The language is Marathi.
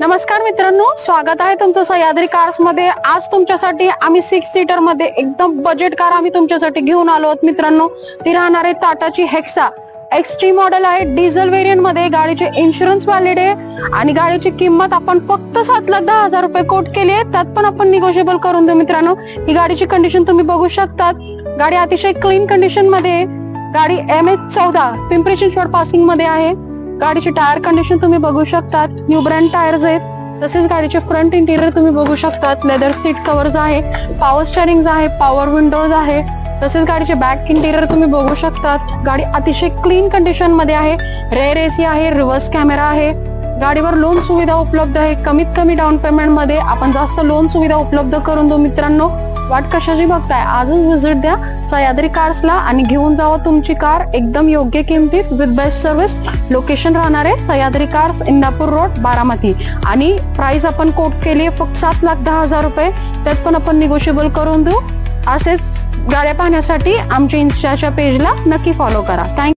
नमस्कार मित्रांनो, स्वागत आहे तुमचं सह्याद्री कार्स मध्ये। आज तुमच्यासाठी आम्ही 6 सीटर मध्ये एकदम बजेट कार आम्ही तुमच्यासाठी घेऊन आलो आहोत मित्रांनो। ती राहणार आहे टाटाची हेक्सा एक्स्ट्रीम मॉडेल आहे, डिझेल व्हेरियंट मध्ये। गाडीचे इन्शुरन्स व्हॅलिड आहे आणि गाडीची किंमत आपण फक्त 7,10,000 रुपये कोट केली आहे, त्यात पण आपण निगोशिएबल करून देऊ मित्रांनो। ही गाडीची कंडिशन तुम्ही बघू शकतात, गाडी अतिशय क्लीन कंडिशन मध्ये आहे। गाडी MH14 पिंपरी चिंचवड पासिंग मध्ये आहे। गाडीची टायर कंडिशन तुम्ही बघू शकतात, न्यू ब्रँड टायर्स आहेत। तसेच गाडीचे फ्रंट इंटिरियर तुम्ही बघू शकतात, लेदर सीट कव्हर्स आहे, पॉवर स्टीअरिंग आहे, पॉवर विंडोज आहे। तसेच गाडीचे बॅक इंटिरियर तुम्ही बघू शकतात। गाडी अतिशय क्लीन कंडिशन मध्ये आहे, रेअर एसी आहे, रिव्हर्स कॅमेरा आहे। गाडीवर लोन सुविधा उपलब्ध आहे, कमीत कमी डाऊन पेमेंट मध्ये आपण जास्त लोन सुविधा उपलब्ध करून देऊ मित्रांनो। वाट कशाची बघताय, आजच व्हिजिट द्या सह्याद्री कार्सला आणि घेऊन जावा तुमची कार एकदम योग्य किमतीत विथ बेस्ट सर्व्हिस। लोकेशन राहणार आहे सह्याद्री कार्स, इंदापूर रोड, बारामती। आणि प्राइस आपण कोट केली आहे फक्त 7,10,000 रुपये, त्यात पण आपण निगोशिएबल करून देऊ। असेच गाड्या पाहण्यासाठी आमच्या इन्स्टाच्या पेजला नक्की फॉलो करा। थँक्यू।